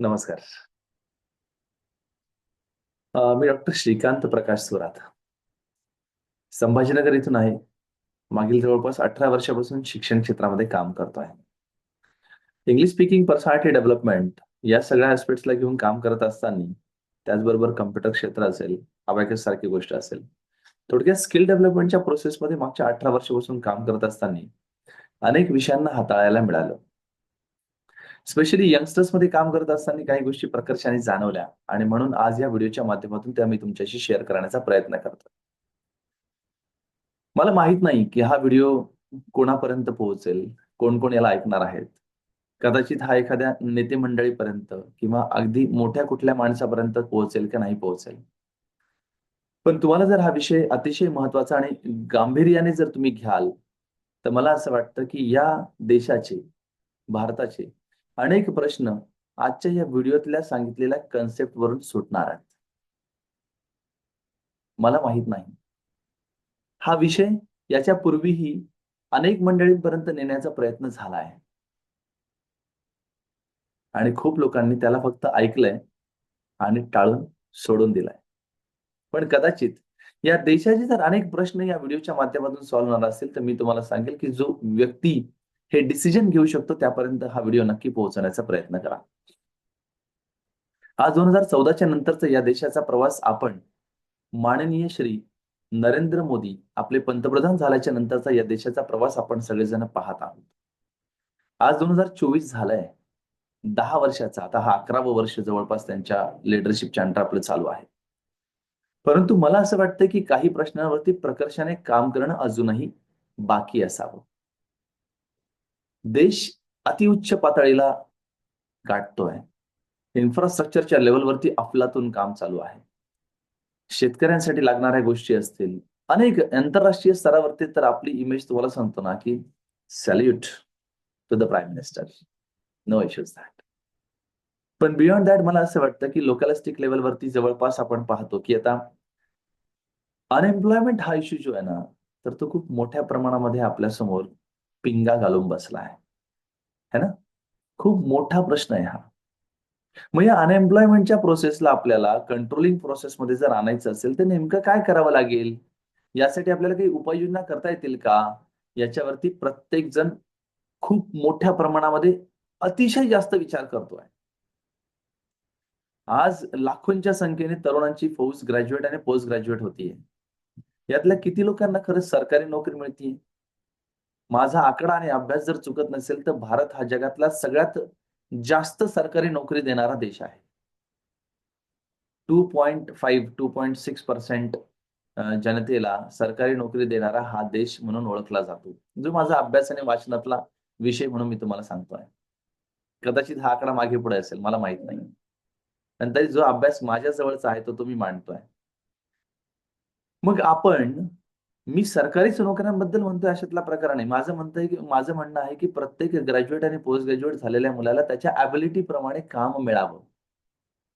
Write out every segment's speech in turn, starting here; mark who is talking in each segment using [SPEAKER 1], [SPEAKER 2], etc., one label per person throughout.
[SPEAKER 1] नमस्कार. मी डॉक्टर श्रीकांत प्रकाश सुरात. संभाजीनगर इथून आहे. मागील जवळपास 18 वर्षापासून शिक्षण क्षेत्रामध्ये काम करतो आहे. इंग्लिश स्पीकिंग, पर्सनॅलिटी डेव्हलपमेंट या सगळ्या ॲस्पेक्ट्सला घेऊन काम करत असताना, त्याचबरोबर कॉम्प्युटर क्षेत्र असेल, अबॅकस सारखी गोष्ट असेल. थोडक्यात स्किल डेव्हलपमेंटच्या प्रोसेसमध्ये मागच्या 18 वर्षापासून काम करत असताना, अनेक विषयांना हाताळायला मिळालं. स्पेशली यंगस्टर्समध्ये काम करत असताना काही गोष्टी प्रकर्षाने जाणवल्या आणि म्हणून आज या व्हिडिओच्या माध्यमातून त्या मी तुमच्याशी शेअर करण्याचा प्रयत्न करतो. मला माहीत नाही, की हा व्हिडिओ कोणापर्यंत पोहोचेल, कोण-कोण याला ऐकणार आहेत. कदाचित हा एखाद्या नेते मंडळीपर्यंत किंवा अगदी मोठ्या कुठल्या माणसापर्यंत पोहोचेल की नाही पोहोचेल. पण तुम्हाला जर हा विषय अतिशय महत्त्वाचा आणि गांभीर्याने जर तुम्ही घ्याल, तर मला असं वाटतं, की या देशाचे, भारताचे अनेक प्रश्न आजच्या या व्हिडिओतल्या सांगितलेल्या कन्सेप्टवरून सुटणार आहेत. मला माहीत नाही. हा विषय याच्यापूर्वीही अनेक मंडळींपर्यंत नेण्याचा प्रयत्न झाला आहे. आणि खूप लोकांनी त्याला फक्त ऐकलंय आणि टाळून सोडून दिलंय. पण कदाचित या देशाचे जर अनेक प्रश्न या व्हिडिओच्या माध्यमातून सॉल्व्ह होणार असतील, तर मी तुम्हाला सांगेल, की जो व्यक्ती हे डिसिजन घेऊ शकतो त्यापर्यंत हा व्हिडिओ नक्की पोहोचवण्याचा प्रयत्न करा. हा 2014च्या नंतरचा या देशाचा प्रवास आपण माननीय श्री नरेंद्र मोदी आपले पंतप्रधान झाल्याच्या नंतरचा या देशाचा प्रवास आपण सगळेजण पाहत आहोत. आज 2024 झालंय. 10 वर्षाचा आता हा 11वं वर्ष जवळपास त्यांच्या लीडरशिपच्या अंडर आपलं चालू आहे. परंतु मला असं वाटतं, की काही प्रश्नांवरती प्रकर्षाने काम करणं अजूनही बाकी असावं. देश अतिउच्च पातळीला गाठतोय. इन्फ्रास्ट्रक्चरच्या लेव्हलवरती अफलातून काम चालू आहे. शेतकऱ्यांसाठी लागणाऱ्या गोष्टी असतील. अनेक आंतरराष्ट्रीय स्तरावरती तर आपली इमेज तुम्हाला सांगतो ना, की salute to the prime minister. No issues that. पण बियॉन्ड दॅट मला असं वाटतं, की लोकॅलिस्टिक लेव्हलवरती जवळपास आपण पाहतो, की आता अनएम्प्लॉयमेंट हा इश्यू जो आहे ना, तर तो खूप मोठ्या प्रमाणामध्ये आपल्यासमोर पिंगा घालून बसला आहे. है ना? खूप मोठा प्रश्न आहे हा. मग या अनएम्प्लॉयमेंटच्या प्रोसेसला आपल्याला कंट्रोलिंग प्रोसेसमध्ये जर आणायचं असेल, तर नेमकं काय करावं लागेल? यासाठी आपल्याला काही उपाययोजना करता येतील का? याच्यावरती प्रत्येक जण खूप मोठ्या प्रमाणामध्ये अतिशय जास्त विचार करतोय. आज लाखोंच्या संख्येने तरुणांची फौज ग्रॅज्युएट आणि पोस्ट ग्रॅज्युएट होतीये. यातल्या किती लोकांना खरंच सरकारी नोकरी मिळतीये? माझा आकडा आणि अभ्यास जर चुकत नसेल, तर भारत हा जगातला सगळ्यात जास्त सरकारी नोकरी देणारा देश आहे. 2.5-2.6% जनतेला सरकारी नोकरी देणारा हा देश म्हणून ओळखला जातो. जो माझा अभ्यास आणि वाचनातला विषय म्हणून मी तुम्हाला सांगतोय. कदाचित हा आकडा मागे-पुढे असेल, मला माहीत नाही. पण तरी जो अभ्यास माझ्या जवळचा आहे, तो मी मांडतोय. मग मी सरकारीच नोकऱ्यांबद्दल म्हणतोय अशातला प्रकार नाही. माझं म्हणणं आहे, की प्रत्येक ग्रॅज्युएट आणि पोस्ट ग्रॅज्युएट झालेल्या मुलाला त्याच्या एबिलिटीप्रमाणे काम मिळावं.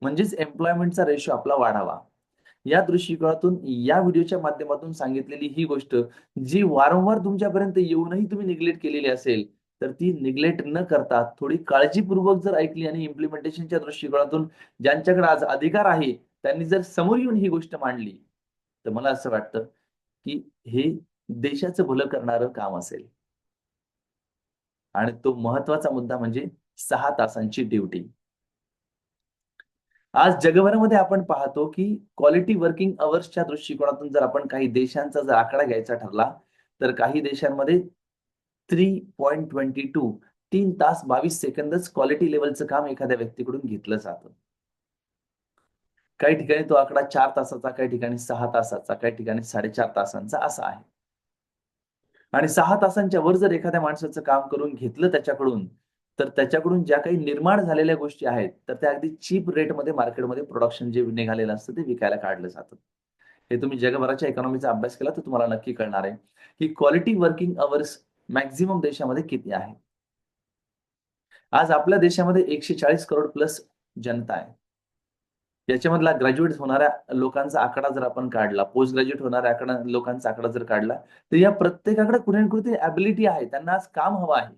[SPEAKER 1] म्हणजेच एम्प्लॉयमेंटचा रेशो आपला वाढावा. या दृष्टिकोनातून या व्हिडिओच्या माध्यमातून सांगितलेली ही गोष्ट जी वारंवार तुमच्यापर्यंत येऊनही तुम्ही निग्लेक्ट केलेली असेल, तर ती निग्लेक्ट न करता थोडी काळजीपूर्वक जर ऐकली आणि इम्प्लिमेंटेशनच्या दृष्टिकोनातून ज्यांच्याकडे आज अधिकार आहे, त्यांनी जर समोर येऊन ही गोष्ट मांडली, तर मला असं वाटतं, की हे देशाचं भलं करणारं काम असेल. आणि तो महत्त्वाचा मुद्दा म्हणजे 6 तासांची ड्युटी. आज जगभरामध्ये आपण पाहतो, की क्वालिटी वर्किंग अवर्सच्या दृष्टिकोनातून जर आपण काही देशांचा जर आकडा घ्यायचा ठरला, तर काही देशांमध्ये 3.22 3 तास 22 सेकंदच क्वालिटी लेव्हलचं काम एखाद्या व्यक्तीकडून घेतलं जातं. काही ठिकाणी तो आकडा 4 तासाचा, काही ठिकाणी 6 तासाचा, काही ठिकाणी 4.5 तासांचा असा आहे. आणि 6 तासांच्या वर जर एखाद्या माणसाचं काम करून घेतलं त्याच्याकडून, तर त्याच्याकडून ज्या काही निर्माण झालेल्या गोष्टी आहेत, तर त्या अगदी चीप रेटमध्ये मार्केटमध्ये प्रोडक्शन जे निघालेलं असतं ते विकायला काढलं जातं. हे तुम्ही जगभराच्या इकॉनॉमीचा अभ्यास केला तर तुम्हाला नक्की कळणार आहे, की क्वालिटी वर्किंग अवर्स मॅक्सिमम देशामध्ये किती आहे. आज आपल्या देशामध्ये 140 करोड प्लस जनता आहे. याच्यामधला ग्रॅज्युएट होणाऱ्या लोकांचा आकडा जर आपण काढला, पोस्ट ग्रॅज्युएट होणाऱ्या लोकांचा आकडा जर काढला, तर या प्रत्येकाकडे कुठे ना कुठेतरी एबिलिटी आहे. त्यांना आज काम हवं आहे.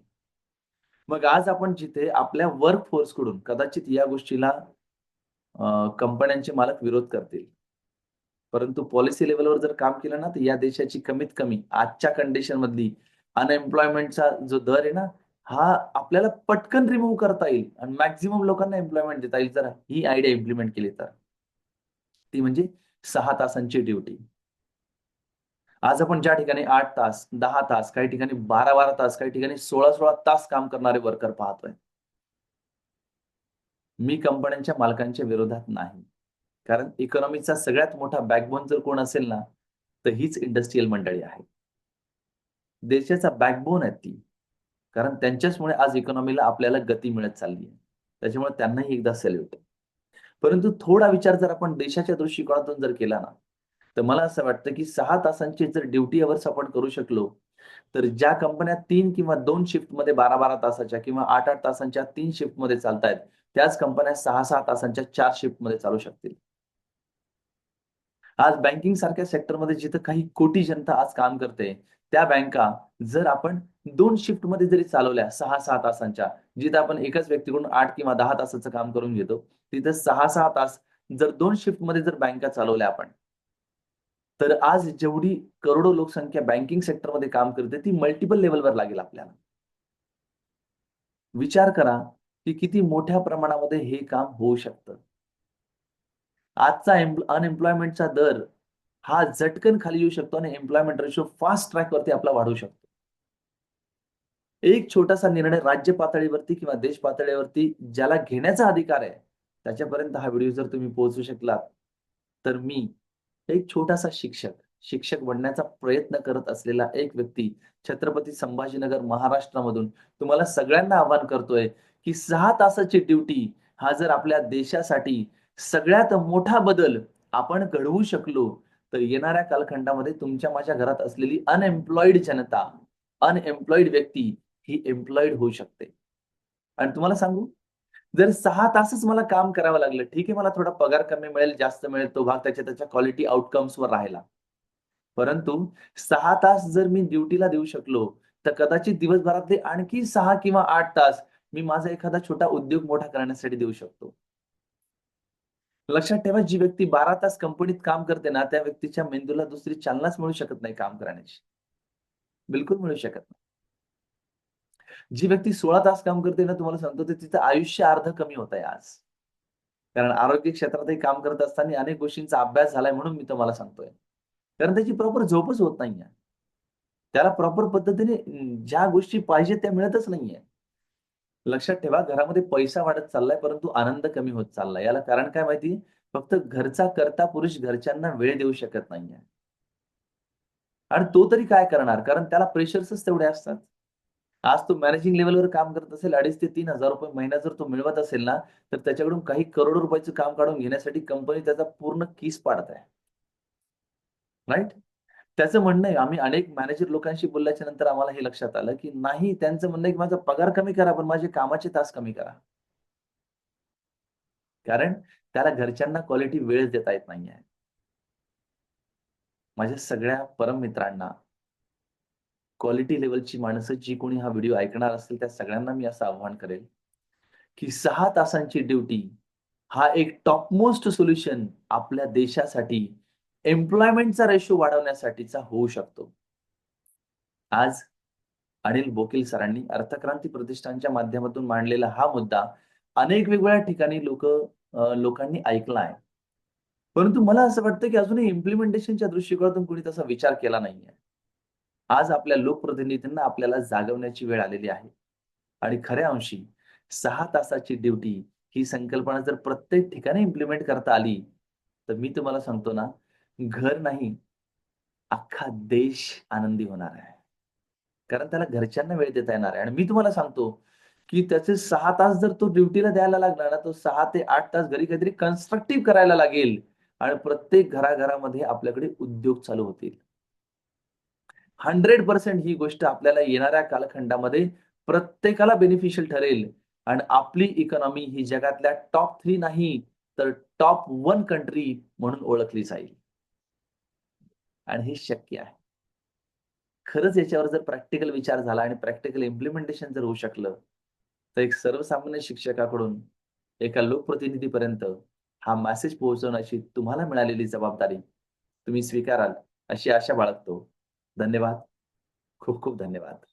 [SPEAKER 1] मग आज आपण जिथे आपल्या वर्क फोर्सकडून कदाचित या गोष्टीला कंपन्यांचे मालक विरोध करतील. परंतु पॉलिसी लेव्हलवर जर काम केलं ना, तर या देशाची कमीत कमी आजच्या कंडिशनमधली अनएम्प्लॉयमेंटचा जो दर आहे ना, हा आपल्याला पटकन रिमूव्ह करता येईल आणि मॅक्सिमम लोकांना एम्प्लॉयमेंट देता येईल जर ही आयडिया इम्प्लिमेंट केली तर. ती म्हणजे 6 तासांची ड्युटी. आज आपण ज्या ठिकाणी 8 तास, 10 तास, काही ठिकाणी 12-12 तास, काही ठिकाणी 16-16 तास काम करणारे वर्कर पाहतोय. मी कंपन्यांच्या मालकांच्या विरोधात नाही. कारण इकॉनॉमीचा सगळ्यात मोठा बॅकबोन जर कोण असेल ना, तर हीच इंडस्ट्रियल मंडळी आहे. देशाचा बॅकबोन आहेत ती. कारण त्यांच्याचमुळे आज इकॉनॉमीला आपल्याला गती मिळत चालली आहे. त्याच्यामुळे त्यांनाही एकदा सॅल्यूट. परंतु थोडा विचार जर आपण देशाच्या दृष्टिकोनातून जर केला ना, तर मला असं वाटतं, की 6 तासांची जर ड्युटी अवर्स आपण करू शकलो, तर ज्या कंपन्या 3 किंवा 2 शिफ्टमध्ये 12-12 तासाच्या किंवा 8-8 तासांच्या 3 शिफ्टमध्ये चालतायत, त्याच कंपन्या 6-6 तासांच्या 4 शिफ्टमध्ये चालू शकतील. आज बँकिंग सारख्या सेक्टरमध्ये जिथं काही कोटी जनता आज काम करते, त्या बँका जर आपण 2 शिफ्टमध्ये जरी चालवल्या 6-6 तासांच्या, जिथं आपण एकाच व्यक्तीकडून 8 किंवा 10 तासाचं काम करून घेतो, तिथं 6-6 तास जर 2 शिफ्टमध्ये जर बँका चालवल्या आपण, तर आज जेवढी करोडो लोकसंख्या बँकिंग सेक्टरमध्ये काम करते, ती मल्टिपल लेव्हलवर लागेल आपल्याला. विचार करा, की किती मोठ्या प्रमाणामध्ये हे काम होऊ शकतं. आजचा अनएम्प्लॉयमेंटचा दर हा झटकन खाली येऊ शकतो आणि एम्प्लॉयमेंट रेशो फास्ट ट्रॅकवरती आपला वाढू शकतो. एक छोटासा निर्णय राज्य पातळीवरती किंवा देश पातळीवरती ज्याला घेण्याचा अधिकार आहे, त्याच्यापर्यंत हा व्हिडिओ जर तुम्ही पोहोचू शकलात, तर मी एक छोटासा शिक्षक, शिक्षक बनण्याचा प्रयत्न करत असलेला एक व्यक्ती, छत्रपती संभाजीनगर महाराष्ट्रामधून तुम्हाला सगळ्यांना आवाहन करतोय, की 6 तासाची ड्युटी हा जर आपल्या देशासाठी सगळ्यात मोठा बदल आपण घडवू शकलो, तर येणाऱ्या कालखंडामध्ये तुमच्या माझ्या घरात असलेली अनएम्प्लॉईड जनता, अनएम्प्लॉईड व्यक्ती ही एम्प्लॉईड होऊ शकते. आणि तुम्हाला सांगू, जर 6 तासच मला काम करावं लागलं, ठीक आहे मला थोडा पगार कमी मिळेल, जास्त मिळेल, तो भाग त्याच्या त्याच्या क्वालिटी आउटकम्सवर राहिला. परंतु 6 तास जर मी ड्युटीला देऊ शकलो, तर कदाचित दिवसभरातले आणखी 6 किंवा 8 तास मी माझा एखादा छोटा उद्योग मोठा करण्यासाठी देऊ शकतो. लक्षात ठेवा, जी व्यक्ती 12 तास कंपनीत काम करते ना, त्या व्यक्तीच्या मेंदूला दुसरी चालनाच मिळू शकत नाही काम करण्याची. बिलकुल मिळू शकत नाही. जी व्यक्ती 16 तास काम करते ना, तुम्हाला सांगतो ते तिचं आयुष्य अर्ध कमी होत आहे आज. कारण आरोग्य क्षेत्रातही काम करत असताना अनेक गोष्टींचा अभ्यास झालाय म्हणून मी तुम्हाला सांगतोय. कारण त्याची प्रॉपर झोपच होत नाहीये. त्याला प्रॉपर पद्धतीने ज्या गोष्टी पाहिजेत त्या मिळतच नाहीये. लक्षात ठेवा घरामध्ये पैसा वाढत चाललाय, परंतु आनंद कमी होत चाललाय. याला कारण काय माहिती? फक्त घरचा कर्ता पुरुष घरच्यांना वेळ देऊ शकत नाहीये. आणि तो तरी काय करणार? कारण त्याला प्रेशर्सच तेवढे असतात. आज तो मॅनेजिंग लेव्हलवर काम करत असेल, 2,500 ते ₹3,000 महिना जर तो मिळवत असेल ना, तर त्याच्याकडून काही करोडो रुपयाचं काम काढून घेण्यासाठी कंपनी त्याचा पूर्ण किस पाडत आहे. राइट? त्याचं म्हणणं आहे, आम्ही अनेक मॅनेजर लोकांशी बोलल्याच्या नंतर आम्हाला हे लक्षात आलं, की नाही त्यांचं म्हणणं आहे, की माझा पगार कमी करा, पण माझे कामाचे तास कमी करा. कारण त्याला घरच्यांना क्वालिटी वेळच देता येत नाहीये. माझ्या सगळ्या परम मित्रांना, क्वालिटी लेव्हलची माणसं जी कोणी हा व्हिडिओ ऐकणार असतील, त्या सगळ्यांना मी असं आवाहन करेल, की 6 तासांची ड्युटी हा एक टॉप मोस्ट सोल्युशन आपल्या देशासाठी एम्प्लॉयमेंटचा रेशो वाढवण्यासाठीचा होऊ शकतो. आज अनिल बोकील सरांनी अर्थक्रांती प्रतिष्ठानच्या माध्यमातून मांडलेला हा मुद्दा अनेक वेगवेगळ्या ठिकाणी लोकांनी ऐकला आहे. परंतु मला असं वाटतं, की अजूनही इम्प्लिमेंटेशनच्या दृष्टिकोनातून कोणी तसा विचार केला नाहीये. आज आपल्या लोकप्रतिनिधींना आपल्याला जागवण्याची वेळ आलेली आहे. आणि खऱ्या अंशी 6 तासाची ड्युटी ही संकल्पना जर प्रत्येक ठिकाणी इम्प्लिमेंट करता आली, तर मी तुम्हाला सांगतो ना, घर नाही, अख्खा देश आनंदी होणार आहे. कारण त्याला घरच्यांना वेळ देता येणार आहे आणि मी तुम्हाला सांगतो, की त्याचे 6 तास जर तो ड्युटीला द्यायला लागला ना, तो 6 ते 8 तास घरी काहीतरी कन्स्ट्रक्टिव्ह करायला लागेल आणि प्रत्येक घराघरामध्ये आपल्याकडे उद्योग चालू होतील. 100% ही गोष्ट आपल्याला येणाऱ्या कालखंडामध्ये प्रत्येकाला बेनिफिशियल ठरेल आणि आपली इकॉनॉमी ही जगातल्या टॉप 3 नाही, तर टॉप 1 कंट्री म्हणून ओळखली जाईल आणि हे शक्य आहे. खरंच याच्यावर जर प्रॅक्टिकल विचार झाला आणि प्रॅक्टिकल इम्प्लिमेंटेशन जर होऊ शकलं, तर एक सर्वसामान्य शिक्षकाकडून एका लोकप्रतिनिधीपर्यंत हा मेसेज पोहोचवण्याची तुम्हाला मिळालेली जबाबदारी तुम्ही स्वीकाराल अशी आशा बाळगतो. धन्यवाद. खूप खूप धन्यवाद.